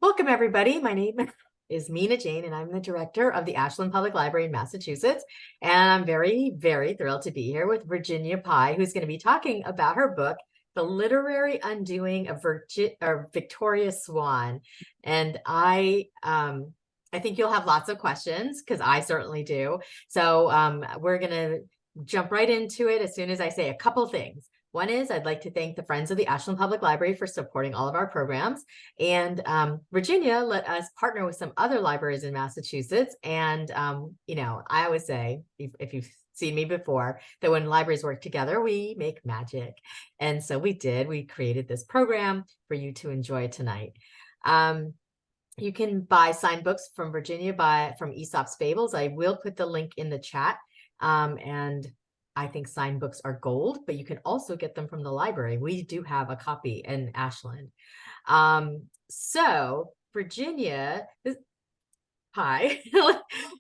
Welcome, everybody. My name is Mina Jane, and I'm the director of the Ashland Public Library in Massachusetts. And I'm very, very thrilled to be here with Virginia Pye, who's going to be talking about her book, The Literary Undoing of Victoria Swann. And I think you'll have lots of questions because I certainly do. So we're going to jump right into it as soon as I say a couple things. One is I'd like to thank the Friends of the Ashland Public Library for supporting all of our programs. And Virginia let us partner with some other libraries in Massachusetts. And, I always say, if you've seen me before, that when libraries work together, we make magic. And so we did. We created this program for you to enjoy tonight. You can buy signed books from Virginia from Aesop's Fables. I will put the link in the chat. And I think signed books are gold, but you can also get them from the library. We do have a copy in Ashland. So Virginia Pye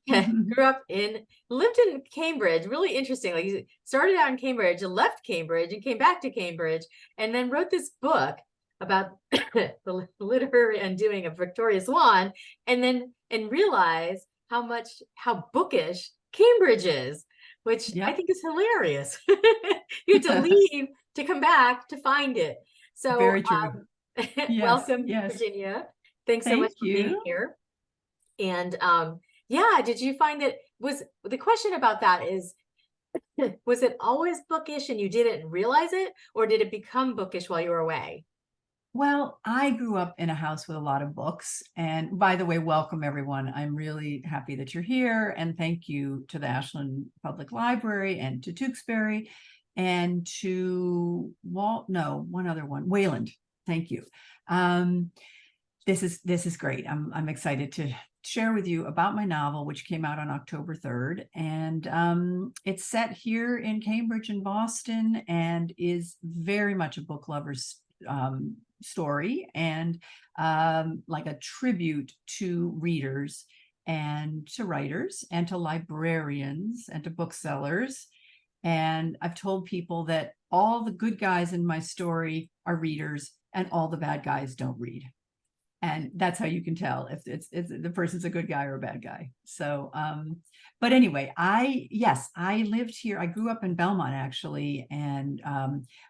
lived in Cambridge. Really interesting. Like, he started out in Cambridge, left Cambridge, and came back to Cambridge, and then wrote this book about the literary undoing of Victoria Swann, and realized how bookish Cambridge is, which I think is hilarious. You have to leave to come back to find it. So very true. welcome, Virginia. Thanks so much for being here. And did you find that the question about that is, was it always bookish and you didn't realize it, or did it become bookish while you were away? Well, I grew up in a house with a lot of books. And by the way, welcome everyone. I'm really happy that you're here. And thank you to the Ashland Public Library and to Tewksbury and to Wayland. Thank you. This is great. I'm excited to share with you about my novel, which came out on October 3rd. And it's set here in Cambridge and Boston and is very much a book lover's story, and like a tribute to readers and to writers and to librarians and to booksellers. And I've told people that all the good guys in my story are readers and all the bad guys don't read. And that's how you can tell if the person's a good guy or a bad guy. So, but anyway, I lived here. I grew up in Belmont, actually, and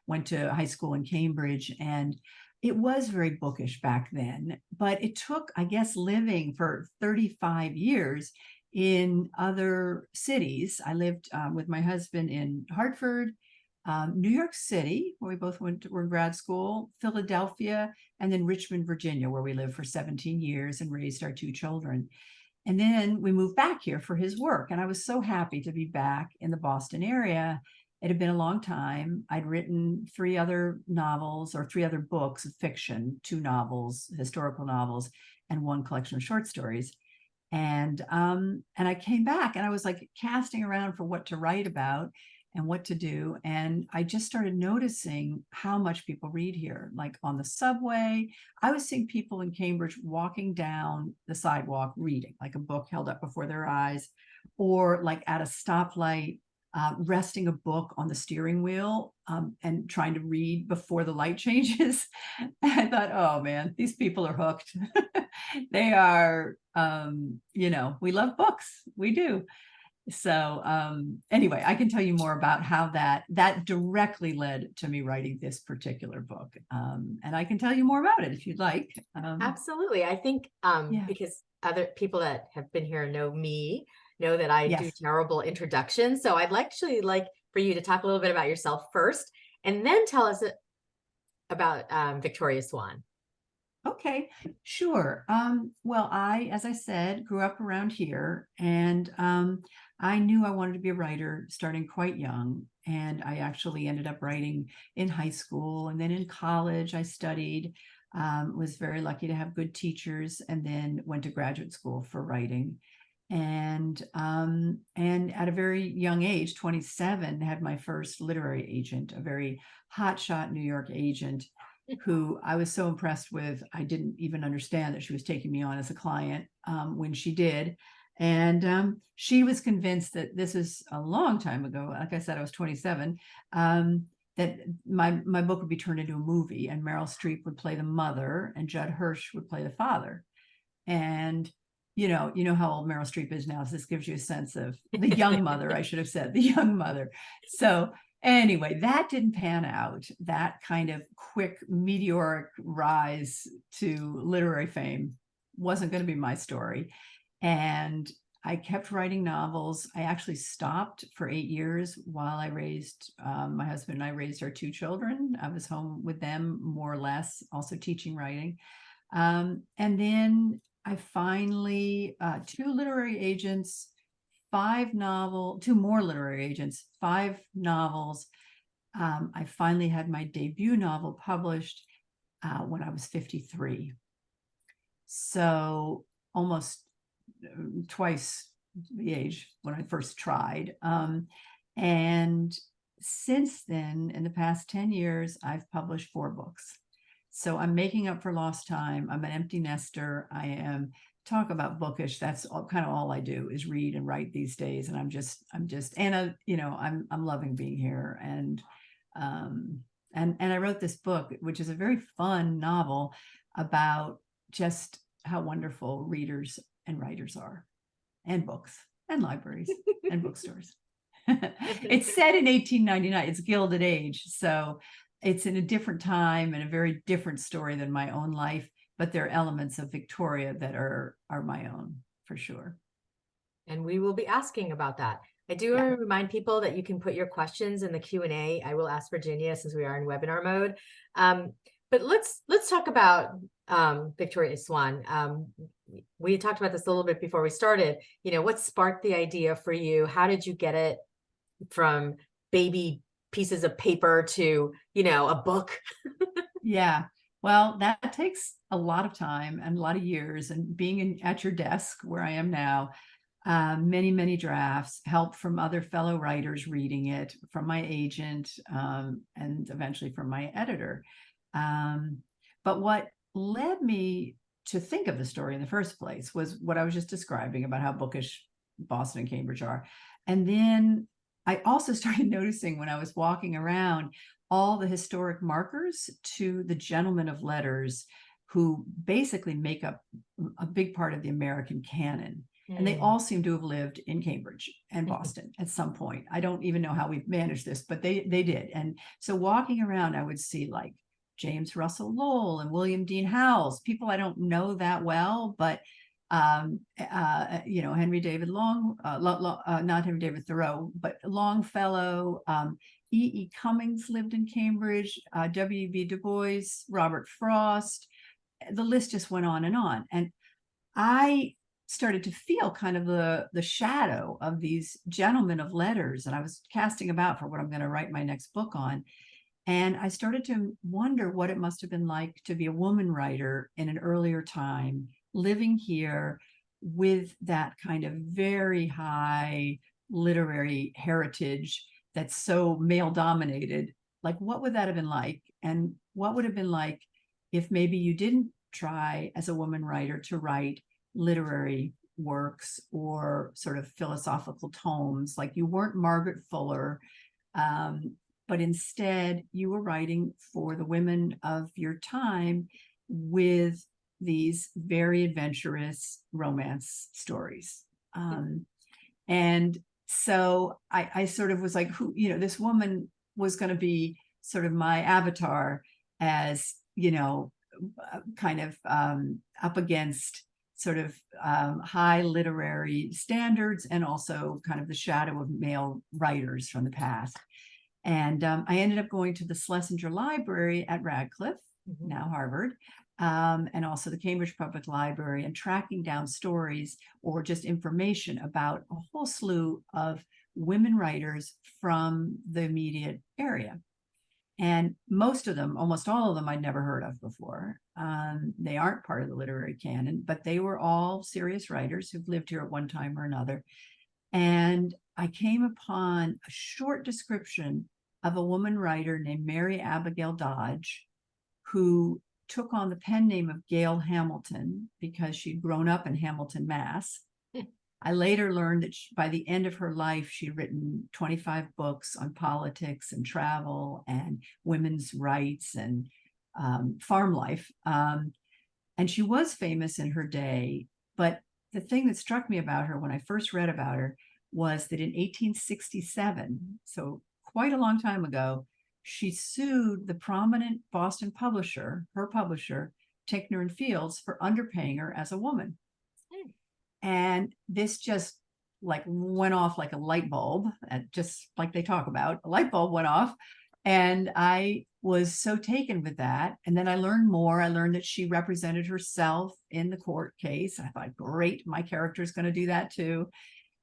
went to high school in Cambridge. And it was very bookish back then, but it took, I guess, living for 35 years in other cities. I lived with my husband in Hartford, New York City, where we both were in grad school, Philadelphia, and then Richmond, Virginia, where we lived for 17 years and raised our 2 children. And then we moved back here for his work. And I was so happy to be back in the Boston area. It had been a long time. I'd written 3 other novels, or 3 other books of fiction, 2 novels, historical novels, and 1 collection of short stories. And I came back and I was like casting around for what to write about and what to do. And I just started noticing how much people read here, like on the subway. I was seeing people in Cambridge walking down the sidewalk reading, like a book held up before their eyes, or like at a stoplight, resting a book on the steering wheel and trying to read before the light changes. And I thought, oh man, these people are hooked. They are, we love books. We do. So anyway, I can tell you more about how that directly led to me writing this particular book. And I can tell you more about it if you'd like. Absolutely. I think because other people that have been here know that I do terrible introductions. So I'd actually like for you to talk a little bit about yourself first, and then tell us about Victoria Swann. Okay, sure. Well, as I said, grew up around here, and I knew I wanted to be a writer starting quite young. And I actually ended up writing in high school, and then in college I studied, was very lucky to have good teachers, and then went to graduate school for writing. And at a very young age, 27, had my first literary agent, a very hotshot New York agent who I was so impressed with. I didn't even understand that she was taking me on as a client when she did. And she was convinced that this is a long time ago. Like I said, I was 27, that that my book would be turned into a movie, and Meryl Streep would play the mother and Judd Hirsch would play the father. And you know how old Meryl Streep is now, so this gives you a sense of the young mother, I should have said, the young mother. So anyway, that didn't pan out. That kind of quick meteoric rise to literary fame wasn't going to be my story. And I kept writing novels. I actually stopped for 8 years while I raised, my husband and I raised our 2 children. I was home with them more or less, also teaching writing. And then I finally, 2 literary agents, 2 more literary agents, 5 novels. I finally had my debut novel published when I was 53. So almost twice the age when I first tried. And since then, in the past 10 years, I've published 4 books. So I'm making up for lost time. I'm an empty nester. I am, talk about bookish. That's kind of all I do is read and write these days. And I'm loving being here. And I wrote this book, which is a very fun novel about just how wonderful readers and writers are, and books and libraries and bookstores. It's set in 1899. It's Gilded Age. So it's in a different time and a very different story than my own life, but there are elements of Victoria that are my own for sure. And we will be asking about that. I do want to remind people that you can put your questions in the Q&A. I will ask Virginia since we are in webinar mode. But let's talk about Victoria Swann. We talked about this a little bit before we started. What sparked the idea for you? How did you get it from baby pieces of paper to, a book? Yeah. Well, that takes a lot of time and a lot of years, and being at your desk where I am now, many, many drafts, help from other fellow writers reading it, from my agent, and eventually from my editor. But what led me to think of the story in the first place was what I was just describing about how bookish Boston and Cambridge are. And then I also started noticing when I was walking around all the historic markers to the gentlemen of letters who basically make up a big part of the American canon. And they all seem to have lived in Cambridge and Boston at some point. I don't even know how we've managed this, but they did. And so walking around, I would see like James Russell Lowell and William Dean Howells, people I don't know that well, but Henry David not Henry David Thoreau, but Longfellow, E.E. Cummings lived in Cambridge, W.B. Du Bois, Robert Frost. The list just went on. And I started to feel kind of the shadow of these gentlemen of letters. And I was casting about for what I'm going to write my next book on. And I started to wonder what it must have been like to be a woman writer in an earlier time, living here with that kind of very high literary heritage that's so male dominated. Like, what would that have been like? And what would have been like if maybe you didn't try as a woman writer to write literary works or sort of philosophical tomes, like you weren't Margaret Fuller, but instead you were writing for the women of your time with these very adventurous romance stories. And so I sort of was like, this woman was going to be sort of my avatar as, kind of up against sort of high literary standards and also kind of the shadow of male writers from the past. And I ended up going to the Schlesinger Library at Radcliffe, now Harvard, and also the Cambridge Public Library, and tracking down stories or just information about a whole slew of women writers from the immediate area. And most of them, almost all of them, I'd never heard of before. They aren't part of the literary canon, but they were all serious writers who've lived here at one time or another. And I came upon a short description of a woman writer named Mary Abigail Dodge, who took on the pen name of Gail Hamilton because she'd grown up in Hamilton, Mass. I later learned that by the end of her life, she'd written 25 books on politics and travel and women's rights and farm life. And she was famous in her day. But the thing that struck me about her when I first read about her was that in 1867, so quite a long time ago, she sued the prominent Boston publisher, her publisher, Ticknor and Fields, for underpaying her as a woman. And this just like went off like a light bulb, just like they talk about, a light bulb went off. And I was so taken with that. And then I learned more. I learned that she represented herself in the court case. I thought, great, my character is going to do that too.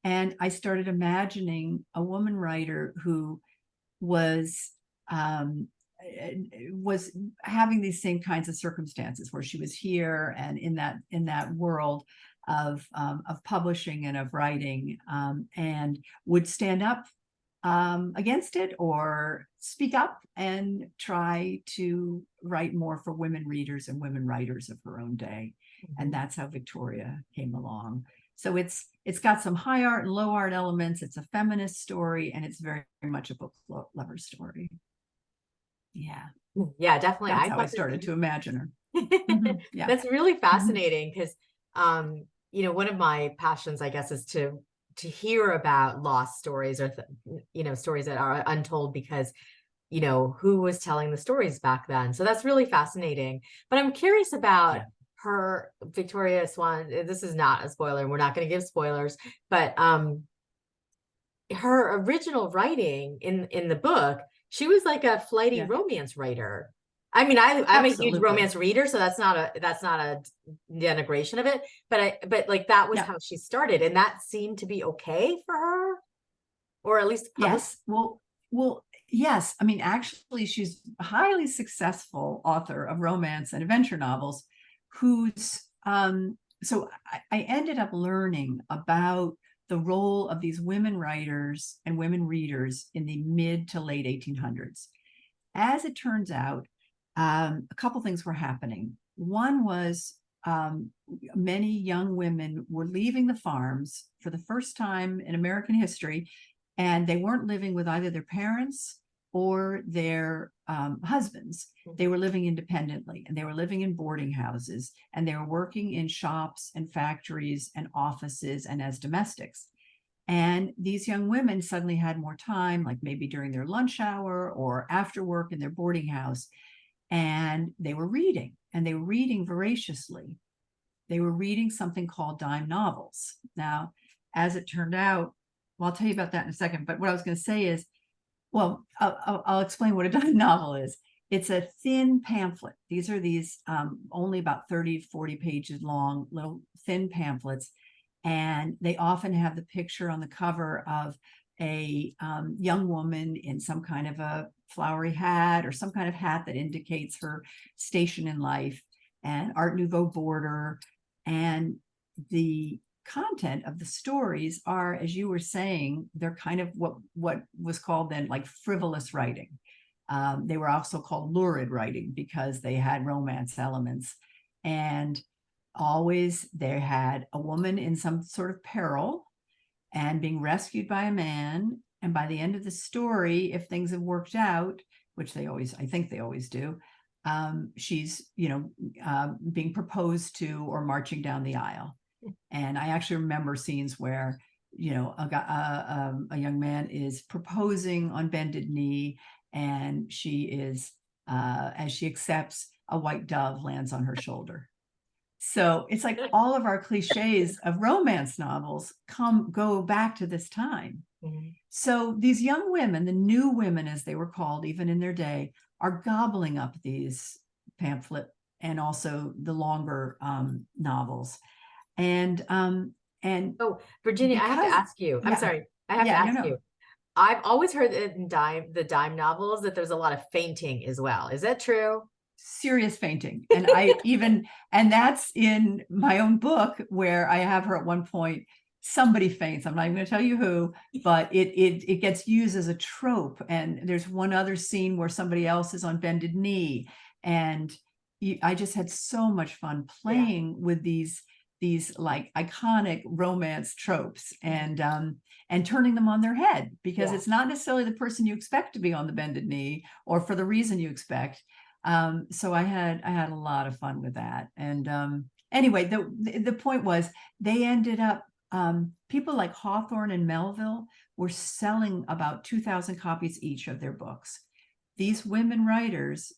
And I started imagining a woman writer who was having these same kinds of circumstances, where she was here and in that world of publishing and of writing, and would stand up against it or speak up and try to write more for women readers and women writers of her own day. And that's how Victoria came along. So it's got some high art and low art elements. It's a feminist story, and it's very, very much a book lover story. Yeah. Yeah, definitely. That's how I started to imagine her. Yeah. That's really fascinating because, one of my passions, I guess, is to hear about lost stories or, stories that are untold because, who was telling the stories back then. So that's really fascinating. But I'm curious about her, Victoria Swann. This is not a spoiler, and we're not going to give spoilers, but her original writing in the book, she was like a flighty romance writer. I mean, I'm a huge romance reader, so that's not a denigration of it, but like that was how she started, and that seemed to be okay for her, or at least yes. Well, yes. I mean, actually, she's a highly successful author of romance and adventure novels, who's so I ended up learning about the role of these women writers and women readers in the mid to late 1800s. As it turns out, a couple things were happening. One was many young women were leaving the farms for the first time in American history, and they weren't living with either their parents or their husbands. They were living independently, and they were living in boarding houses, and they were working in shops and factories and offices and as domestics. And these young women suddenly had more time, like maybe during their lunch hour or after work in their boarding house, and they were reading, and they were reading voraciously. They were reading something called dime novels. Now, as it turned out, well, I'll tell you about that in a second, but what I was going to say is, well, I'll explain what a dime novel is. It's a thin pamphlet. These are only about 30, 40 pages long, little thin pamphlets. And they often have the picture on the cover of a young woman in some kind of a flowery hat or some kind of hat that indicates her station in life, and Art Nouveau border. And the content of the stories are, as you were saying, they're kind of what was called then like frivolous writing. They were also called lurid writing because they had romance elements. And always they had a woman in some sort of peril and being rescued by a man. And by the end of the story, if things have worked out, which I think they always do, she's, being proposed to or marching down the aisle. And I actually remember scenes where, a young man is proposing on bended knee, and she is, as she accepts, a white dove lands on her shoulder. So it's like all of our cliches of romance novels go back to this time. Mm-hmm. So these young women, the new women, as they were called, even in their day, are gobbling up these pamphlet and also the longer novels. And oh, Virginia, I have to ask you. I'm sorry. I have to ask you. I've always heard that in the dime novels that there's a lot of fainting as well. Is that true? Serious fainting. And and that's in my own book, where I have her at one point, somebody faints. I'm not even going to tell you who, but it gets used as a trope. And there's one other scene where somebody else is on bended knee. And I just had so much fun playing with these these like iconic romance tropes and turning them on their head, because Yeah. it's not necessarily the person you expect to be on the bended knee or for the reason you expect. So I had a lot of fun with that. And anyway, the point was they ended up, people like Hawthorne and Melville were selling about 2,000 copies each of their books. These women writers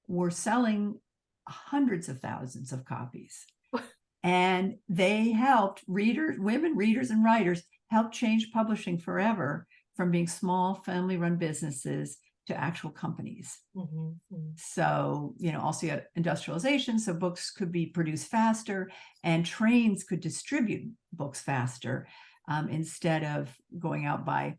were selling hundreds of thousands of copies. And they helped women readers and writers helped change publishing forever, from being small family-run businesses to actual companies. So, also you had industrialization, so books could be produced faster and trains could distribute books faster, instead of going out by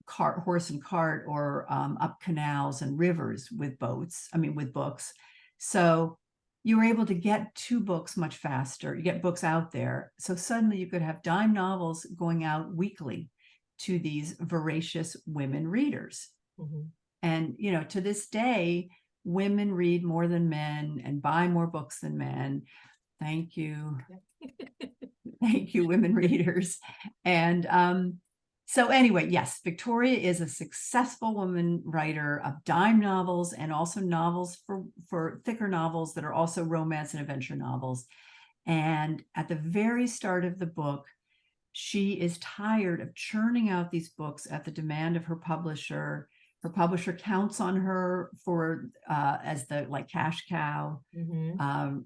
horse and cart, or up canals and rivers with books. So you were able to get to books much faster. You get books out there. So suddenly you could have dime novels going out weekly to these voracious women readers. And, to this day, women read more than men and buy more books than men. Thank you. Thank you, women readers. And so anyway, yes, Victoria is a successful woman writer of dime novels, and also novels for thicker novels that are also romance and adventure novels. And at the very start of the book, she is tired of churning out these books at the demand of her publisher. Her publisher counts on her for as the cash cow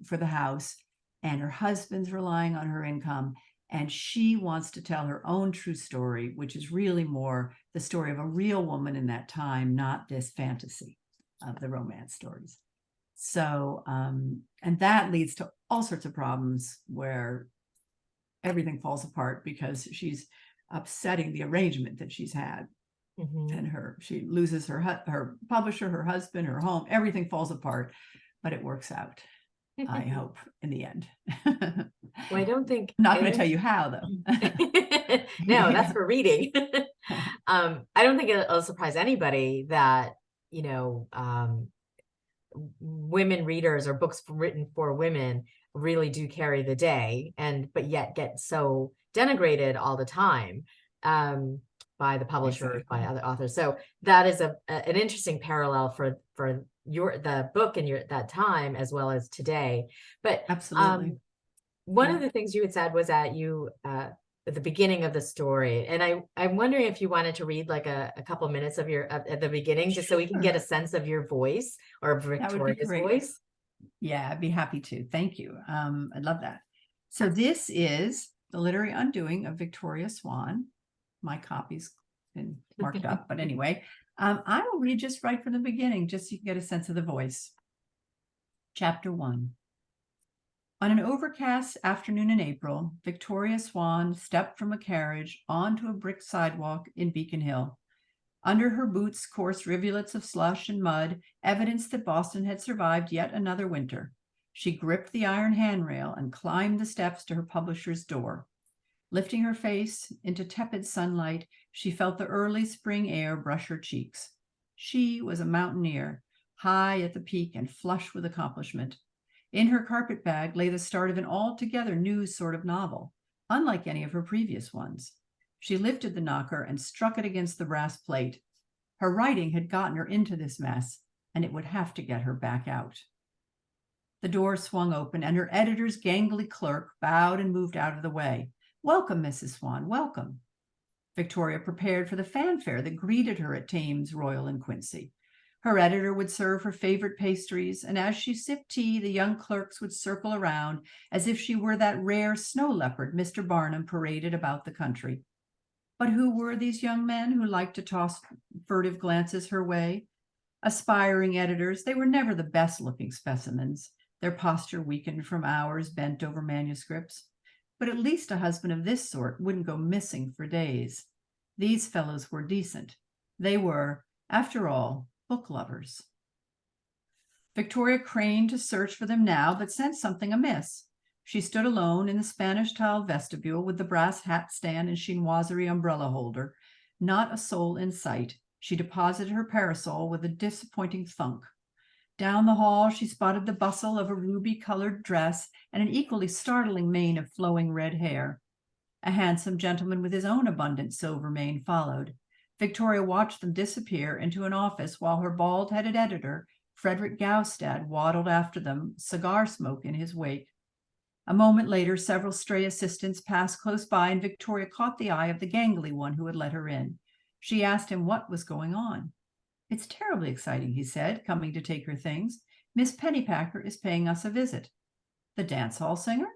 for the house, and her husband's relying on her income. And she wants to tell her own true story, which is really more the story of a real woman in that time, not this fantasy of the romance stories. So, and that leads to all sorts of problems where everything falls apart because she's upsetting the arrangement that she's had. And she loses her publisher, her husband, her home, everything falls apart, but it works out. I hope in the end. Well, I don't think I'm not going to tell you how, though. No, that's for reading. I don't think it'll surprise anybody that, women readers or books written for women really do carry the day, but yet get so denigrated all the time by the publishers, by other authors. So that is an interesting parallel for the book and that time as well as today. But absolutely, one of the things you had said was that you at the beginning of the story, and I'm wondering if you wanted to read like a couple minutes of your at the beginning, just so we can get a sense of your voice, or Victoria's voice. Yeah, I'd be happy to. Thank you. I'd love that. So this is The Literary Undoing of Virginia Swann. My copy's been marked up, but anyway, I will read just right from the beginning, just so you can get a sense of the voice. Chapter 1. On an overcast afternoon in April, Virginia Swann stepped from a carriage onto a brick sidewalk in Beacon Hill. Under her boots coursed rivulets of slush and mud, evidence that Boston had survived yet another winter. She gripped the iron handrail and climbed the steps to her publisher's door. Lifting her face into tepid sunlight, she felt the early spring air brush her cheeks. She was a mountaineer, high at the peak and flush with accomplishment. In her carpet bag lay the start of an altogether new sort of novel, unlike any of her previous ones. She lifted the knocker and struck it against the brass plate. Her writing had gotten her into this mess, and it would have to get her back out. The door swung open, and her editor's gangly clerk bowed and moved out of the way. "Welcome, Mrs. Swann, welcome." Victoria prepared for the fanfare that greeted her at Thames, Royal, and Quincy. Her editor would serve her favorite pastries, and as she sipped tea, the young clerks would circle around as if she were that rare snow leopard Mr. Barnum paraded about the country. But who were these young men who liked to toss furtive glances her way? Aspiring editors, they were never the best-looking specimens, their posture weakened from hours bent over manuscripts. But at least a husband of this sort wouldn't go missing for days. These fellows were decent. They were, after all, book lovers. Victoria craned to search for them now, but sensed something amiss. She stood alone in the Spanish-tiled vestibule with the brass hat stand and chinoiserie umbrella holder. Not a soul in sight. She deposited her parasol with a disappointing thunk. Down the hall, she spotted the bustle of a ruby-colored dress and an equally startling mane of flowing red hair. A handsome gentleman with his own abundant silver mane followed. Victoria watched them disappear into an office while her bald-headed editor, Frederick Gaustad, waddled after them, cigar smoke in his wake. A moment later, several stray assistants passed close by, and Victoria caught the eye of the gangly one who had let her in. She asked him what was going on. "It's terribly exciting," he said, coming to take her things. "Miss Pennypacker is paying us a visit." "The dance hall singer?"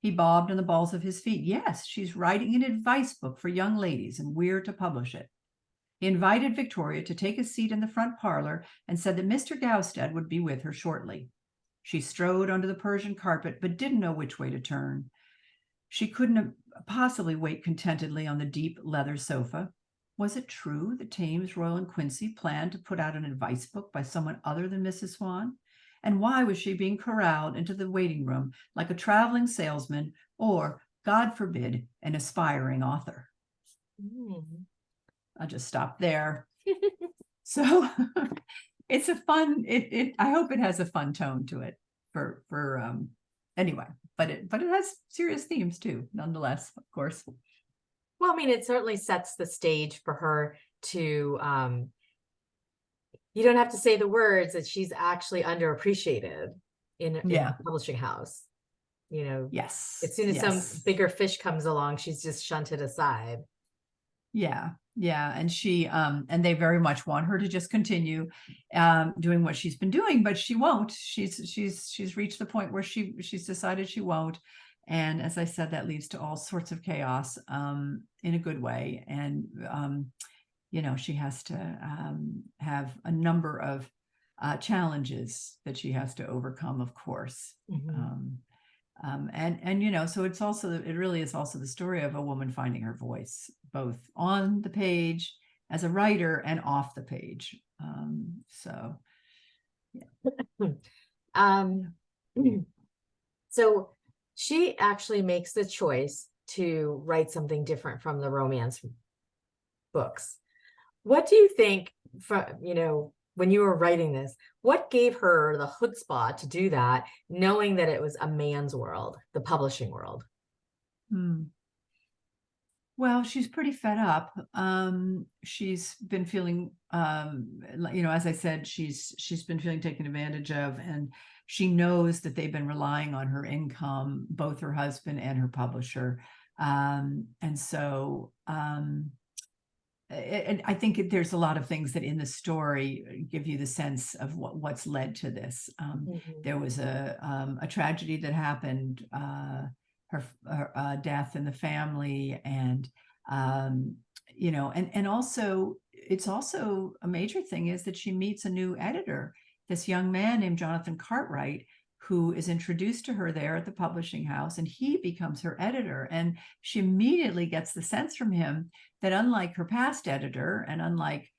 He bobbed on the balls of his feet. "Yes, she's writing an advice book for young ladies, and we're to publish it." He invited Victoria to take a seat in the front parlor and said that Mr. Gaustad would be with her shortly. She strode onto the Persian carpet, but didn't know which way to turn. She couldn't possibly wait contentedly on the deep leather sofa. Was it true that Thames, Royal, and Quincy planned to put out an advice book by someone other than Mrs. Swann? And why was she being corralled into the waiting room like a traveling salesman or, God forbid, an aspiring author? I'll just stop there. So it's a fun, I hope it has a fun tone to it anyway, but it has serious themes too, nonetheless, of course. Well, I mean, it certainly sets the stage for her to, you don't have to say the words, that she's actually underappreciated in a publishing house. You know, yes, as soon as some bigger fish comes along, she's just shunted aside. Yeah. And she, and they very much want her to just continue doing what she's been doing, but she won't. She's reached the point where she's decided she won't. And as I said, that leads to all sorts of chaos in a good way. And, you know, she has to have a number of challenges that she has to overcome, of course. And you know, so it really is also the story of a woman finding her voice, both on the page as a writer and off the page. So she actually makes the choice to write something different from the romance books. What do you think, when you were writing this, what gave her the chutzpah to do that, knowing that it was a man's world, the publishing world? Well, she's pretty fed up. She's been feeling, as I said, she's been feeling taken advantage of, and she knows that they've been relying on her income, both her husband and her publisher. And I think there's a lot of things that in the story give you the sense of what's led to this. There was a tragedy that happened, her death in the family, and and also it's also a major thing is that she meets a new editor, this young man named Jonathan Cartwright, who is introduced to her there at the publishing house, and he becomes her editor. And she immediately gets the sense from him that, unlike her past editor and unlike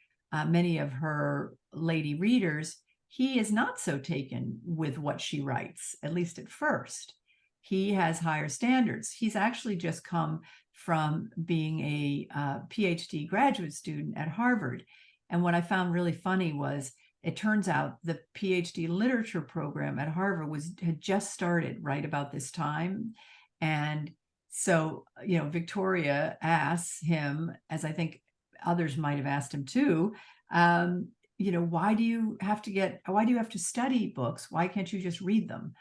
many of her lady readers, he is not so taken with what she writes, at least at first. He has higher standards. He's actually just come from being a PhD graduate student at Harvard. And what I found really funny was, it turns out the PhD literature program at Harvard had just started right about this time. And so, Victoria asks him, as I think others might have asked him too, why do you have to study books? Why can't you just read them?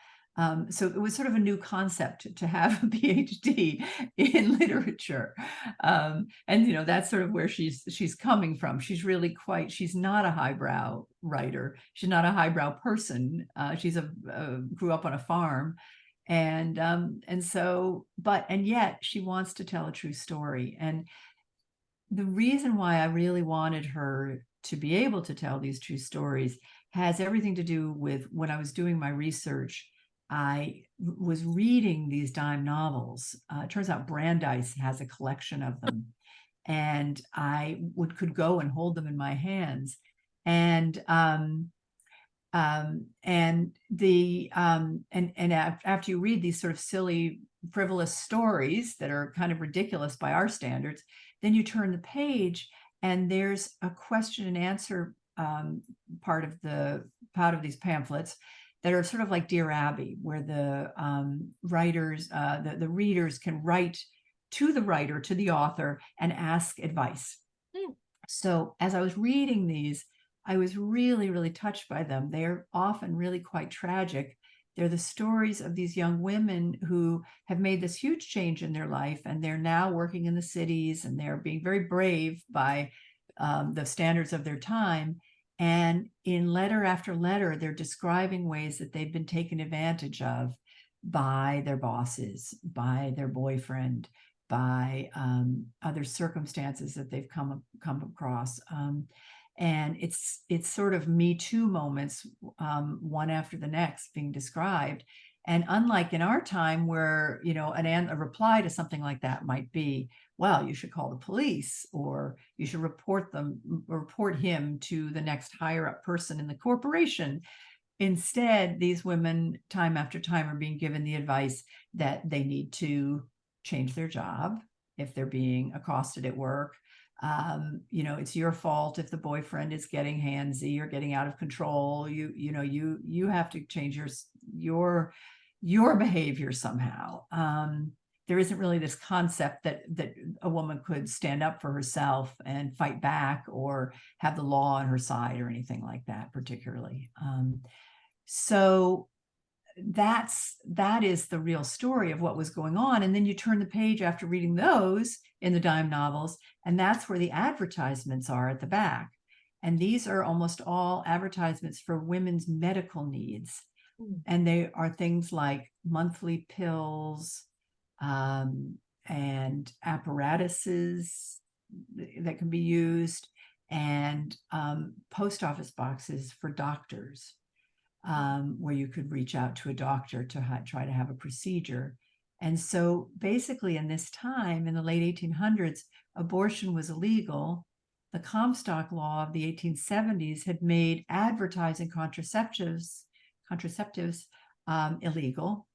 So it was sort of a new concept to have a PhD in literature. And, that's sort of where she's coming from. She's really she's not a highbrow writer. She's not a highbrow person. She's grew up on a farm. And yet she wants to tell a true story. And the reason why I really wanted her to be able to tell these true stories has everything to do with when I was doing my research. I was reading these dime novels. It turns out Brandeis has a collection of them, and I could go and hold them in my hands. And after you read these sort of silly, frivolous stories that are kind of ridiculous by our standards, then you turn the page and there's a question and answer part of these pamphlets that are sort of like Dear Abby, where the writers, the readers can write to the writer, to the author, and ask advice. So as I was reading these, I was really, really touched by them. They're often really quite tragic. They're the stories of these young women who have made this huge change in their life, and they're now working in the cities, and they're being very brave by the standards of their time. And in letter after letter, they're describing ways that they've been taken advantage of by their bosses, by their boyfriend, by other circumstances that they've come across. And it's sort of Me Too moments, one after the next, being described. And unlike in our time, where, you know, a reply to something like that might be, well, you should call the police, or you should report him to the next higher up person in the corporation. Instead, these women, time after time, are being given the advice that they need to change their job if they're being accosted at work. You know, it's your fault if the boyfriend is getting handsy or getting out of control. You have to change your behavior somehow. There isn't really this concept that a woman could stand up for herself and fight back, or have the law on her side, or anything like that particularly. So that is the real story of what was going on. And then you turn the page after reading those in the dime novels, and that's where the advertisements are at the back. And these are almost all advertisements for women's medical needs. And they are things like monthly pills, and apparatuses that can be used, and post office boxes for doctors, where you could reach out to a doctor to try to have a procedure. And so basically, in this time, in the late 1800s, abortion was illegal. The Comstock law of the 1870s had made advertising contraceptives illegal.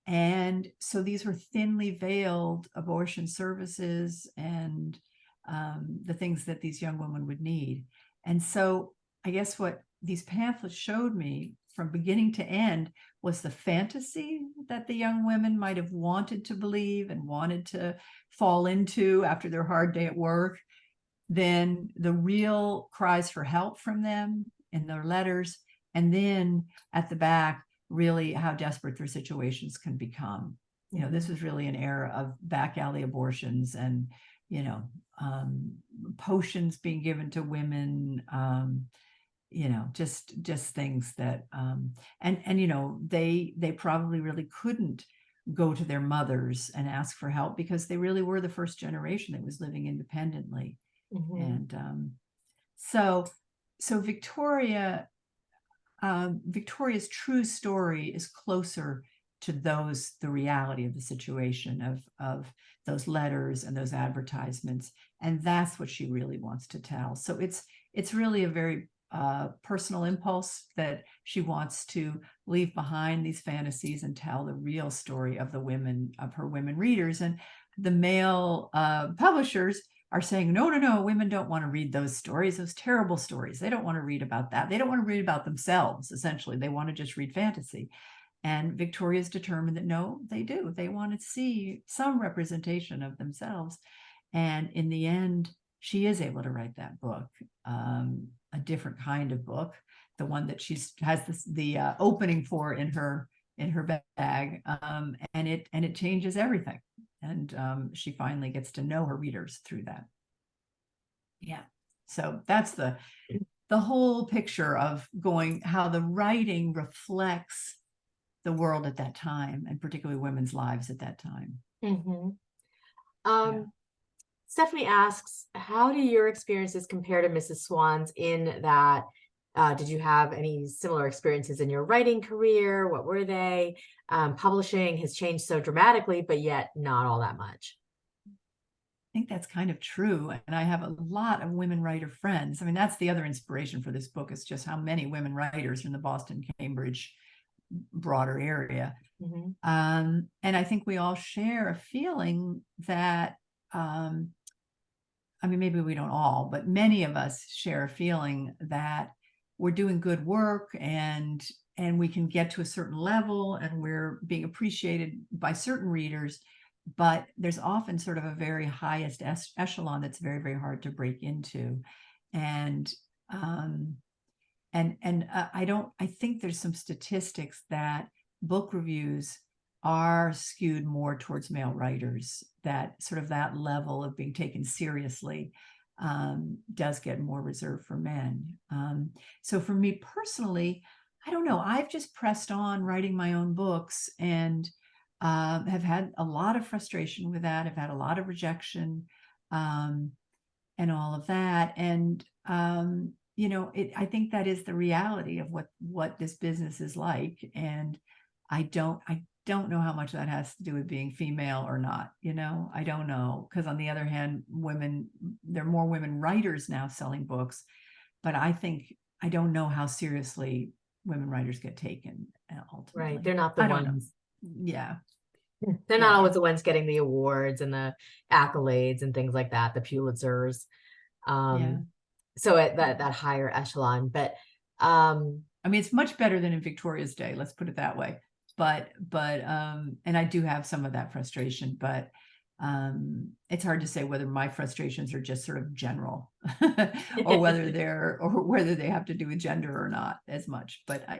And so these were thinly veiled abortion services, and the things that these young women would need. And so I guess what these pamphlets showed me from beginning to end was the fantasy that the young women might have wanted to believe and wanted to fall into after their hard day at work, then the real cries for help from them in their letters, and then at the back, really how desperate their situations can become. You know, this was really an era of back alley abortions, and, you know, potions being given to women, you know, just things that, and you know, they probably really couldn't go to their mothers and ask for help, because they really were the first generation that was living independently. And so Victoria's true story is closer to the reality of the situation of those letters and those advertisements, and that's what she really wants to tell. So it's really a very personal impulse that she wants to leave behind these fantasies and tell the real story of her women readers. And the male publishers are saying, no, women don't want to read those stories, those terrible stories. They don't want to read about that. They don't want to read about themselves, essentially. They want to just read fantasy. And Victoria's determined that no, they do. They want to see some representation of themselves. And in the end, she is able to write that book, a different kind of book, the one that she has the opening for in her bag, and it changes everything. And she finally gets to know her readers through that. Yeah. So that's the whole picture of how the writing reflects the world at that time, and particularly women's lives at that time. Stephanie asks, how do your experiences compare to Mrs. Swann's in that? Did you have any similar experiences in your writing career? What were they? Publishing has changed so dramatically, but yet not all that much. I think that's kind of true. And I have a lot of women writer friends. I mean, that's the other inspiration for this book, is just how many women writers are in the Boston, Cambridge, broader area. And I think we all share a feeling that I mean, maybe we don't all, but many of us share a feeling that we're doing good work and we can get to a certain level and we're being appreciated by certain readers, but there's often sort of a very highest echelon that's very, very hard to break into. And I think there's some statistics that book reviews are skewed more towards male writers, that sort of that level of being taken seriously does get more reserved for men. So for me personally, I don't know, I've just pressed on writing my own books and have had a lot of frustration with that. I've had a lot of rejection and all of that. And you know, I think that is the reality of what this business is like. And I don't know how much that has to do with being female or not. You know, I don't know. Because on the other hand, there are more women writers now selling books, but I don't know how seriously women writers get taken ultimately. Right. They're not the ones. Yeah. They're not always the ones getting the awards and the accolades and things like that, the Pulitzers. So at that higher echelon, but I mean, it's much better than in Victoria's day, let's put it that way. But and I do have some of that frustration, but it's hard to say whether my frustrations are just sort of general or whether they have to do with gender or not as much. But I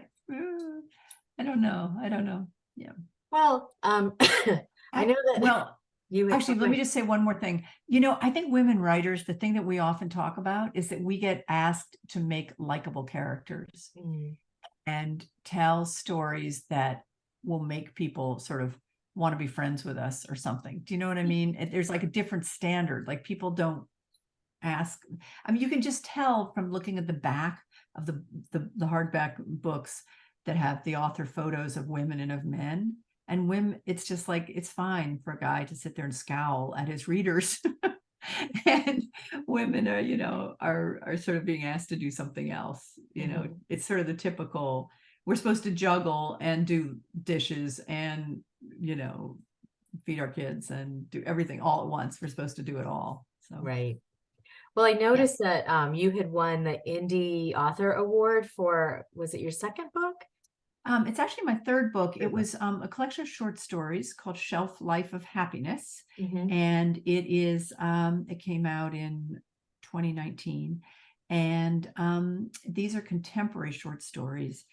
don't know. Yeah. Well, I know that. Well, actually, let me just say one more thing. You know, I think women writers, the thing that we often talk about is that we get asked to make likable characters and tell stories that will make people sort of want to be friends with us or something. Do you know what I mean? There's like a different standard. Like people don't ask. I mean, you can just tell from looking at the back of the hardback books that have the author photos of women and of men. And women, it's just like, it's fine for a guy to sit there and scowl at his readers. And women are, you know, are sort of being asked to do something else. You know, it's sort of the typical, we're supposed to juggle and do dishes and, you know, feed our kids and do everything all at once. We're supposed to do it all. So right. Well, I noticed that you had won the Indie Author Award for, was it your second book? It's actually my third book. It was a collection of short stories called Shelf Life of Happiness. And it came out in 2019. And these are contemporary short stories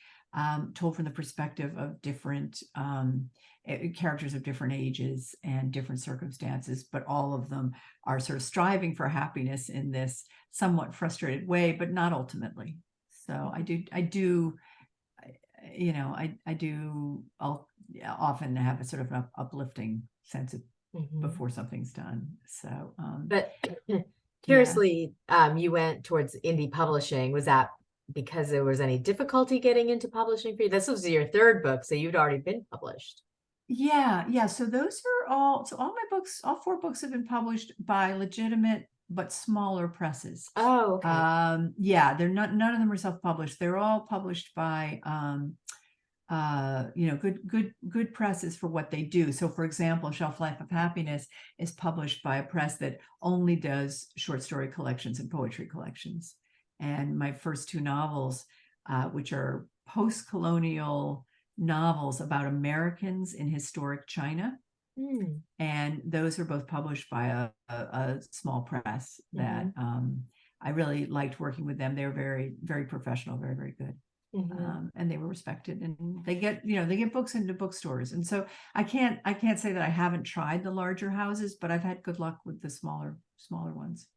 told from the perspective of different characters of different ages and different circumstances, but all of them are sort of striving for happiness in this somewhat frustrated way, but not ultimately. So I do you know, I'll often have a sort of an uplifting sense of before something's done. So, but curiously, you went towards indie publishing. Was that because there was any difficulty getting into publishing for you? This was your third book, so you'd already been published. Yeah. So those are all my books, all four books have been published by legitimate but smaller presses. Oh, okay. Yeah, they're not, none of them are self-published. They're all published by you know, good presses for what they do. So for example, Shelf Life of Happiness is published by a press that only does short story collections and poetry collections. And my first two novels, which are post-colonial novels about Americans in historic China, and those are both published by a small press that I really liked working with them. They're very, very professional, very, very good. And they were respected, and they get books into bookstores. And so I can't say that I haven't tried the larger houses, but I've had good luck with the smaller ones.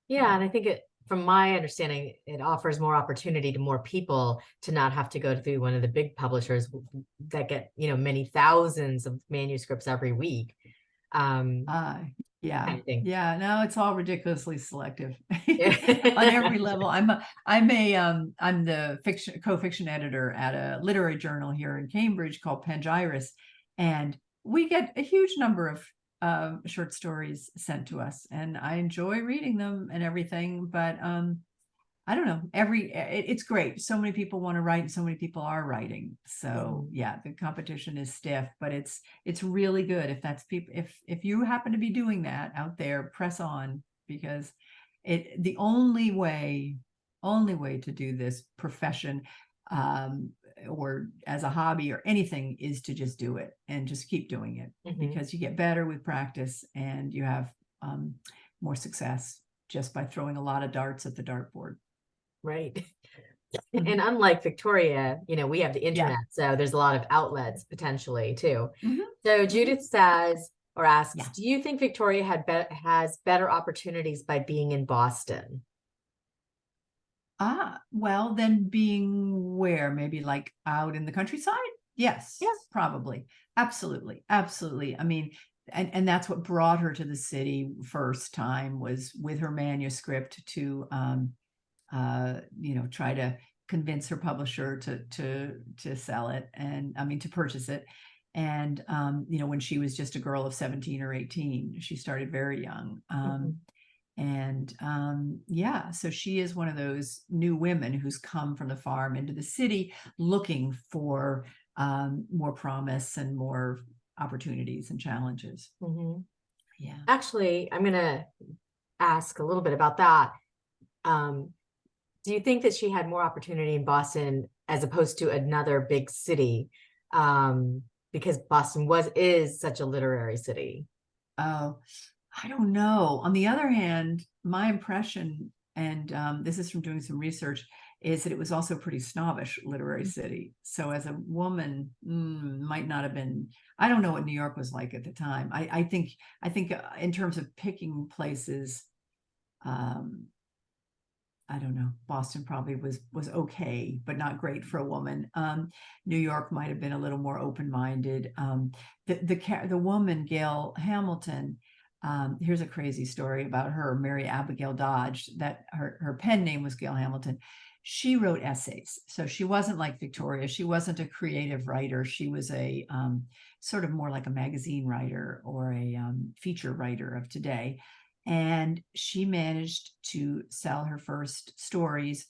Yeah, and I think from my understanding, it offers more opportunity to more people to not have to go through one of the big publishers that get, you know, many thousands of manuscripts every week. Yeah. Kind of thing. Yeah. No, it's all ridiculously selective on every level. I'm the co-fiction editor at a literary journal here in Cambridge called Pangyris, and we get a huge number of short stories sent to us, and I enjoy reading them and everything. But I don't know, it's great. So many people want to write and so many people are writing. So yeah, the competition is stiff, but it's really good if that's people, if you happen to be doing that out there, press on. because the only way to do this profession, or as a hobby or anything, is to just do it and just keep doing it, because you get better with practice and you have more success just by throwing a lot of darts at the dartboard. Right. And unlike Victoria, we have the Yeah. internet, so there's a lot of outlets potentially too. Mhm. So Judith says or asks, Yeah. do you think Victoria has better opportunities by being in Boston? Well, then being where? Maybe like out in the countryside? Yes, Yeah. probably. Absolutely. Absolutely. I mean, and that's what brought her to the city first time, was with her manuscript to try to convince her publisher to sell it, and I mean to purchase it. And when she was just a girl of 17 or 18, she started very young. And yeah, so she is one of those new women who's come from the farm into the city looking for more promise and more opportunities and challenges. Yeah. Actually, I'm going to ask a little bit about that. Do you think that she had more opportunity in Boston as opposed to another big city? Because Boston is such a literary city. Oh, I don't know. On the other hand, my impression, and this is from doing some research, is that it was also a pretty snobbish literary city. So as a woman, might not have been. I don't know what New York was like at the time. I think in terms of picking places, I don't know. Boston probably was okay, but not great for a woman. New York might have been a little more open-minded. The woman, Gail Hamilton. Here's a crazy story about her, Mary Abigail Dodge. That her pen name was Gail Hamilton. She wrote essays, so she wasn't like Victoria. She wasn't a creative writer. She was a sort of more like a magazine writer or a feature writer of today. And she managed to sell her first stories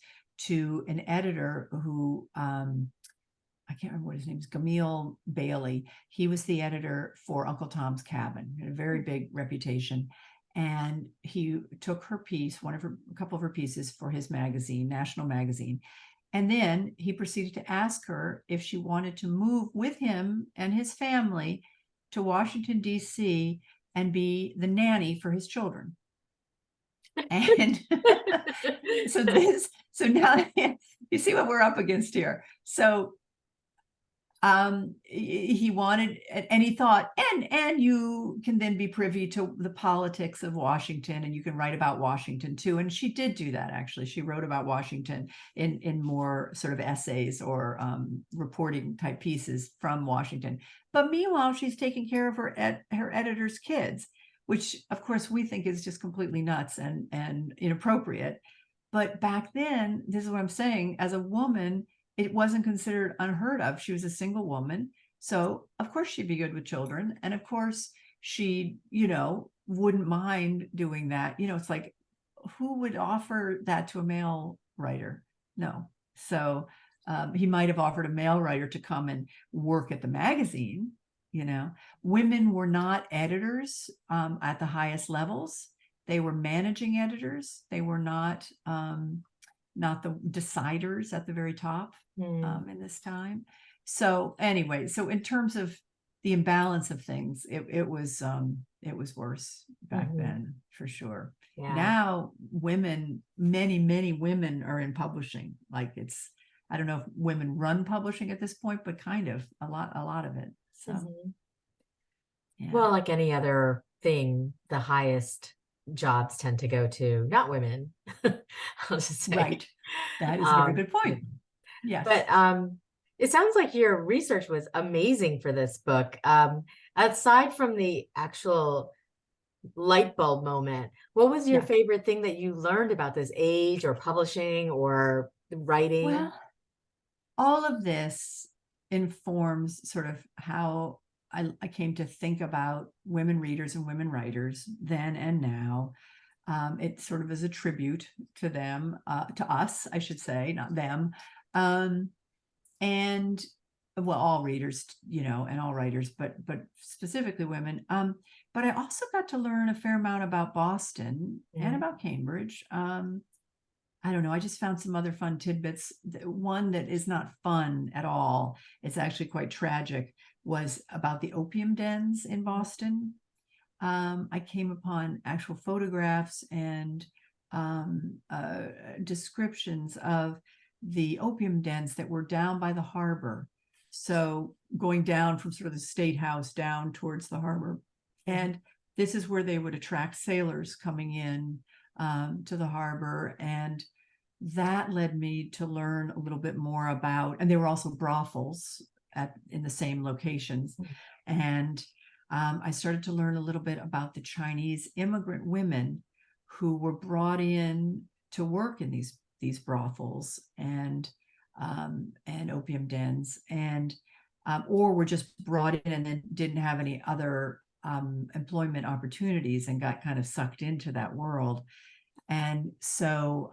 to an editor who, I can't remember what his name is, Gil Bailey. He was the editor for Uncle Tom's Cabin, had a very big reputation. And he took her piece, a couple of her pieces, for his magazine, National Magazine. And then he proceeded to ask her if she wanted to move with him and his family to Washington, D.C., and be the nanny for his children. And so now you see what we're up against here. So he wanted, and he thought, and you can then be privy to the politics of Washington, and you can write about Washington too. And she did do that, actually. She wrote about Washington in more sort of essays or reporting type pieces from Washington. But meanwhile, she's taking care of her editor's kids, which of course we think is just completely nuts and inappropriate. But back then, this is what I'm saying, as a woman, it wasn't considered unheard of. She was a single woman. So of course she'd be good with children. And of course she, wouldn't mind doing that. It's like, who would offer that to a male writer? No. So he might have offered a male writer to come and work at the magazine. Women were not editors at the highest levels. They were managing editors. They were not the deciders at the very top in this time. So anyway, so in terms of the imbalance of things, it was worse back then, for sure. Yeah. Now women, many women are in publishing. Like I don't know if women run publishing at this point, but kind of a lot of it. So yeah. Well, like any other thing, the highest jobs tend to go to not women. I'll just say. Right. That is a very good point. Yes. But it sounds like your research was amazing for this book. Aside from the actual light bulb moment, what was your favorite thing that you learned about this age or publishing or writing? Well, all of this informs sort of how I came to think about women readers and women writers then and now. It sort of is a tribute to them, to us, I should say, not them. And well, all readers, and all writers, but specifically women. But I also got to learn a fair amount about Boston and about Cambridge. I don't know. I just found some other fun tidbits. One that is not fun at all, it's actually quite tragic, was about the opium dens in Boston. I came upon actual photographs and descriptions of the opium dens that were down by the harbor. So going down from sort of the State House down towards the harbor. And this is where they would attract sailors coming in to the harbor. And that led me to learn a little bit more about, and there were also brothels in the same locations. And I started to learn a little bit about the Chinese immigrant women who were brought in to work in these brothels and opium dens, and or were just brought in and then didn't have any other employment opportunities and got kind of sucked into that world. And so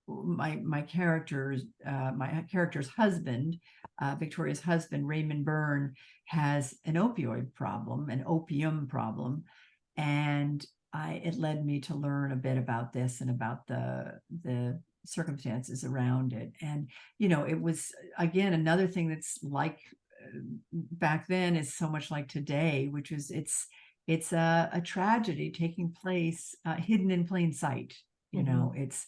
my character's husband, Victoria's husband, Raymond Byrne, has an opioid problem, an opium problem, and it led me to learn a bit about this and about the circumstances around it. And it was, again, another thing that's like back then is so much like today, which is it's a tragedy taking place hidden in plain sight. It's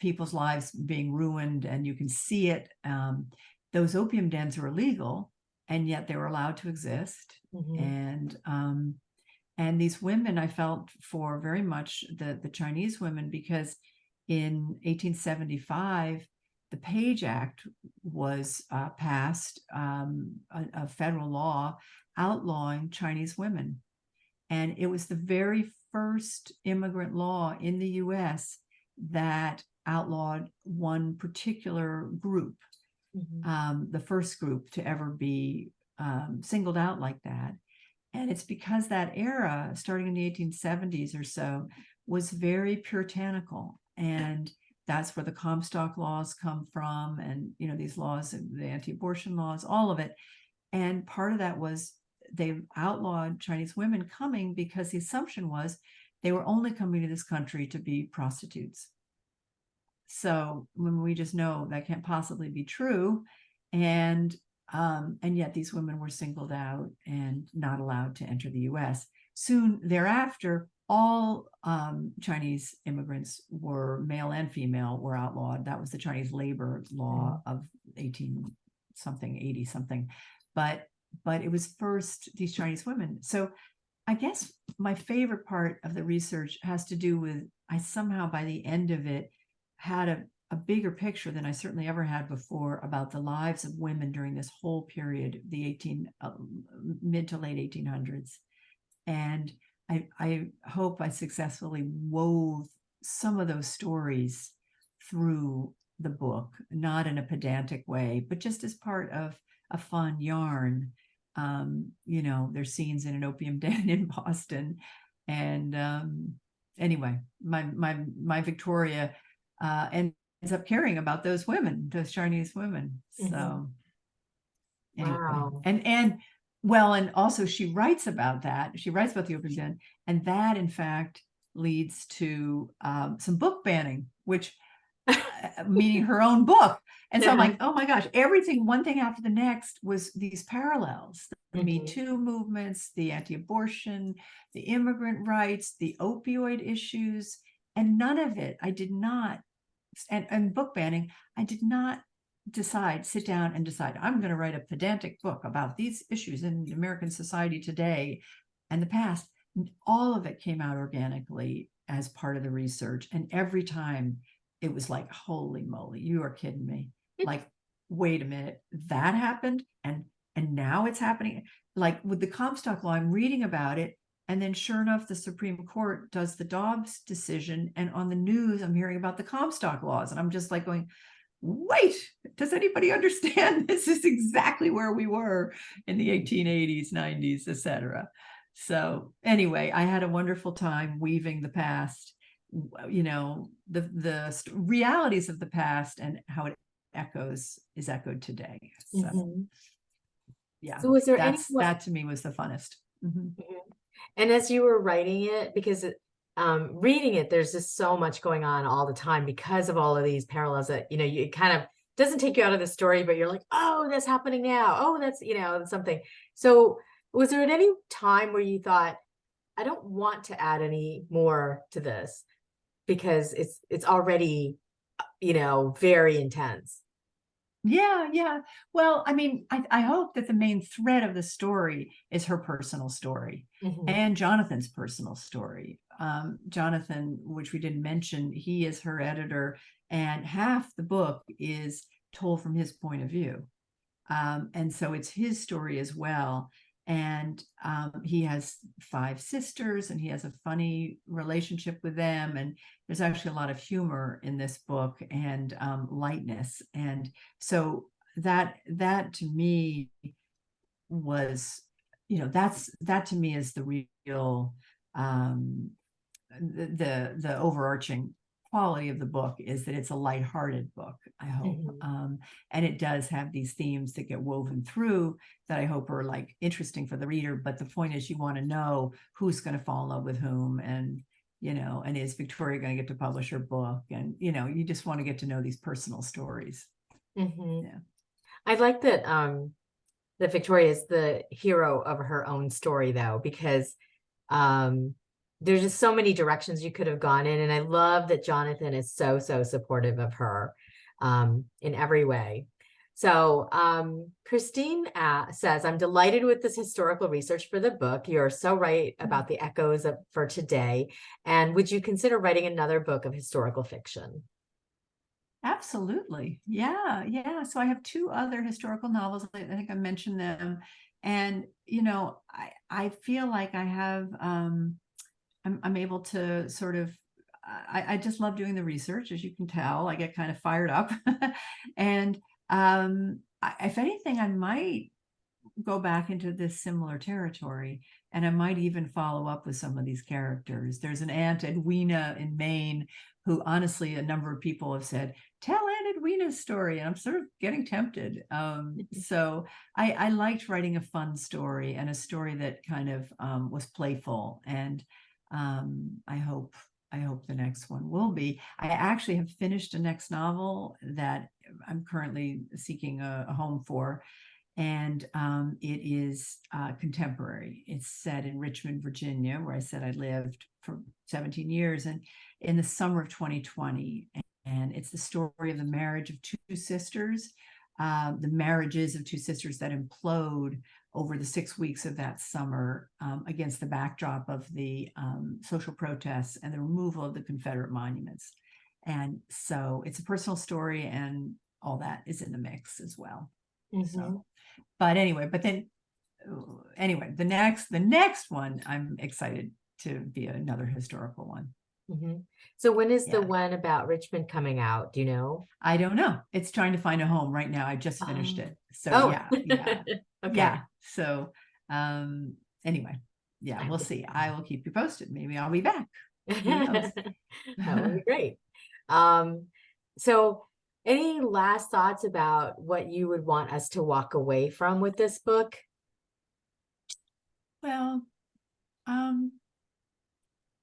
people's lives being ruined, and you can see it. Those opium dens are illegal, and yet they were allowed to exist. And these women, I felt for very much the Chinese women, because in 1875, the Page Act was passed, a federal law outlawing Chinese women. And it was the very first immigrant law in the US that outlawed one particular group, the first group to ever be singled out like that. And it's because that era, starting in the 1870s or so, was very puritanical. And that's where the Comstock laws come from. And, these laws, the anti-abortion laws, all of it. And part of that was they outlawed Chinese women coming because the assumption was they were only coming to this country to be prostitutes. So when we just know that can't possibly be true. And yet these women were singled out and not allowed to enter the US. Soon thereafter, all Chinese immigrants, were male and female, were outlawed. That was the Chinese labor law of 80 something. But it was first these Chinese women. So I guess my favorite part of the research has to do with, I somehow by the end of it had a bigger picture than I certainly ever had before about the lives of women during this whole period, the mid to late 1800s. And I hope I successfully wove some of those stories through the book, not in a pedantic way, but just as part of a fun yarn. There's scenes in an opium den in Boston. And anyway, my Victoria ends up caring about those women, those Chinese women. So anyway, Wow. and also she writes about that. She writes about the opium den, and that in fact leads to some book banning, which meaning her own book. And so I'm like, oh my gosh, everything, one thing after the next, was these parallels. The Me Too movements, the anti-abortion, the immigrant rights, the opioid issues, and none of it, I did not, and book banning, I did not sit down and decide, I'm going to write a pedantic book about these issues in American society today and the past. All of it came out organically as part of the research. And every time it was like, holy moly, you are kidding me. Like, wait a minute, that happened. And now it's happening. Like with the Comstock law, I'm reading about it. And then sure enough, the Supreme Court does the Dobbs decision. And on the news, I'm hearing about the Comstock laws. And I'm just like going, wait, does anybody understand? This is exactly where we were in the 1880s, 90s, etc. So anyway, I had a wonderful time weaving the past, the realities of the past and how it is echoed today. So Mhm. yeah, So was there any that to me was the funnest. Mhm. And as you were writing it, because reading it, there's just so much going on all the time because of all of these parallels that, it kind of doesn't take you out of the story, but you're like, oh, that's happening now. Oh, that's, something. So was there at any time where you thought, I don't want to add any more to this because it's already, very intense? Yeah, yeah. Well, I mean, I hope that the main thread of the story is her personal story Mhm. and Jonathan's personal story. Jonathan, which we didn't mention, he is her editor, and half the book is told from his point of view. And so it's his story as well. And he has 5 sisters, and he has a funny relationship with them. And there's actually a lot of humor in this book, and lightness. And so that to me was, that to me is the real, um, the overarching quality of the book is that it's a lighthearted book, I hope. Mhm. And it does have these themes that get woven through that I hope are like interesting for the reader. But the point is, you want to know who's going to fall in love with whom, and and is Victoria going to get to publish her book? And you just want to get to know these personal stories. Mhm. Yeah. I like that Victoria is the hero of her own story, though, because um there's just so many directions you could have gone in, and I love that Jonathan is so supportive of her in every way. So Christine says, I'm delighted with this historical research for the book. You're so right about the echoes for today, and would you consider writing another book of historical fiction? Absolutely. Yeah. Yeah. So I have 2 other historical novels. I think I mentioned them. And, I feel like I have, I'm able to sort of, I just love doing the research, as you can tell. I get kind of fired up. And if anything, I might go back into this similar territory, and I might even follow up with some of these characters. There's an Aunt Edwina in Maine who, honestly, a number of people have said, tell Aunt Edwina's story, and I'm sort of getting tempted. So I liked writing a fun story, and a story that kind of was playful, and I hope the next one will be. I actually have finished a next novel that I'm currently seeking a home for, and it is contemporary. It's set in Richmond, Virginia, where I said I lived for 17 years, and in the summer of 2020. And it's the story of the marriage of 2 sisters, the marriages of 2 sisters that implode over the 6 weeks of that summer, against the backdrop of the social protests and the removal of the Confederate monuments. And so it's a personal story, and all that is in the mix as well. Mhm. So, but anyway, the next one, I'm excited to be another historical one. Mhm. So when is the Yeah. one about Richmond coming out? Do you know? I don't know. It's trying to find a home right now. I just finished Oh. it. So Oh. yeah, yeah, Okay. yeah. So anyway, yeah, we'll see. I will keep you posted. Maybe I'll be back. Who knows? That would be great. Um, so any last thoughts about what you would want us to walk away from with this book? Well, um,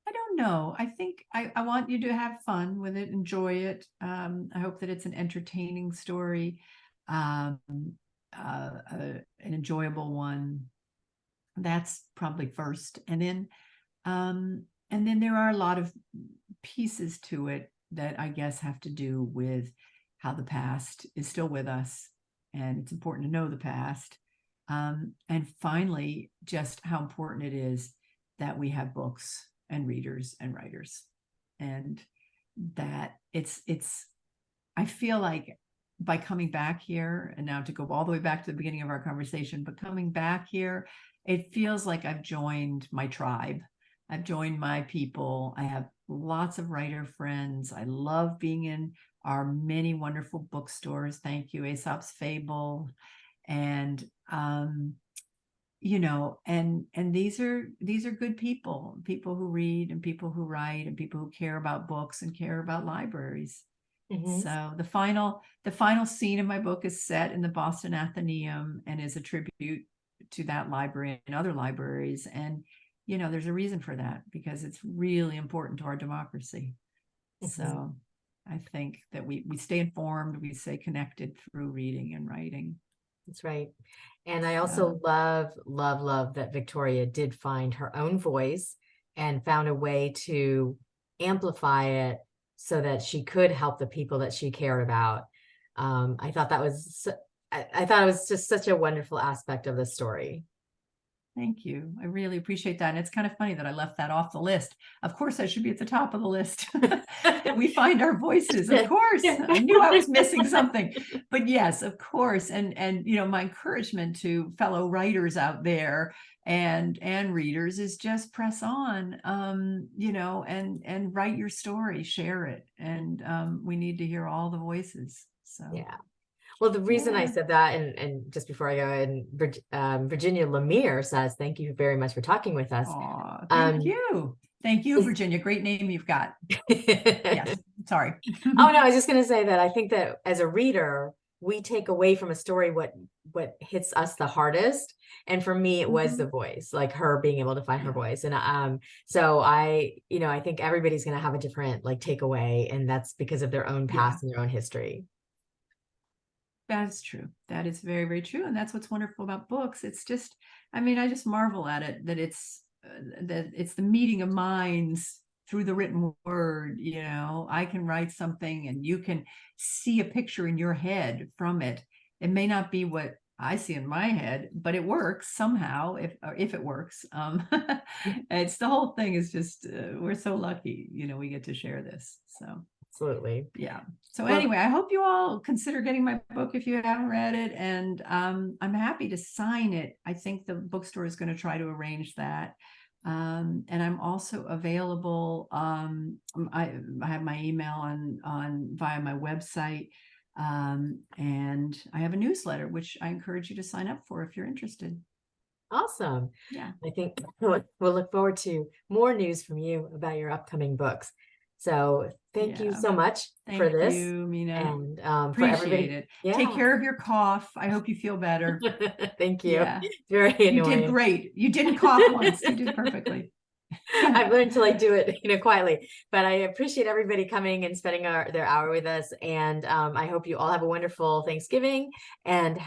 I don't know. I think I want you to have fun with it, enjoy it. I hope that it's an entertaining story, um, an enjoyable one. That's probably first. And then there are a lot of pieces to it that I guess have to do with how the past is still with us, and it's important to know the past. And finally, just how important it is that we have books and readers and writers, and that it's I feel like by coming back here, and now to go all the way back to the beginning of our conversation, but coming back here, it feels like I've joined my tribe. I've joined my people. I have lots of writer friends. I love being in our many wonderful bookstores. Thank you, Aesop's Fable. And and these are good people who read, and people who write, and people who care about books and care about libraries. Mhm. So the final scene in my book is set in the Boston Athenaeum and is a tribute to that library and other libraries. And, you know, there's a reason for that because it's really important to our democracy. Mhm. So I think that we stay informed, we stay connected through reading and writing. That's right. And I also love that Victoria did find her own voice and found a way to amplify it so that she could help the people that she cared about. I thought that was, I thought it was just such a wonderful aspect of the story. Thank you. I really appreciate that. And it's kind of funny that I left that off the list. Of course, I should be at the top of the list. That we find our voices. Of course, I knew I was missing something. But yes, of course. And you know, my encouragement to fellow writers out there and readers is just press on, you know, and write your story, share it. And we need to hear all the voices. So Yeah. Well, the reason I yeah. said that, and just before I go, and Virginia Lemire says, thank you very much for talking with us. Aw, thank you. Thank you, Virginia. Great name you've got. Yes, sorry. Oh no, I was just going to say that I think that as a reader, we take away from a story what hits us the hardest. And for me, it was the voice, like her being able to find her voice. And so I, you know, I think everybody's going to have a different like takeaway, and that's because of their own past and their own history. That's true. That is very, very true. And that's what's wonderful about books. It's just, I mean, I just marvel at it that it's the meeting of minds through the written word. You know, I can write something and you can see a picture in your head from it. It may not be what I see in my head, but it works somehow if it works. It's the whole thing is just we're so lucky, you know, we get to share this. So Absolutely. yeah. So Well, anyway, I hope you all consider getting my book if you haven't read it. And I'm happy to sign it. I think the bookstore is going to try to arrange that. And I'm also available. I have my email on via my website. And I have a newsletter, which I encourage you to sign up for if you're interested. awesome. Yeah. I think we'll look forward to more news from you about your upcoming books. So thank you so much for Thank this, you, Mina. and for Appreciate everybody. it. Yeah. Take care of your cough. I hope you feel better. Thank you. Yeah. It's very You did annoying. great. You didn't cough once. You did perfectly. I've learned to like do it, you know, quietly, but I appreciate everybody coming and spending their hour with us. And I hope you all have a wonderful Thanksgiving, and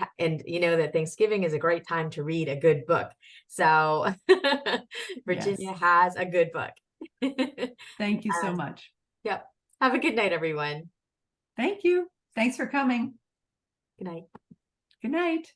you know that Thanksgiving is a great time to read a good book. So Virginia Yes. has a good book. Thank you so much. Yep. Have a good night, everyone. Thank you. Thanks for coming. Good night. Good night.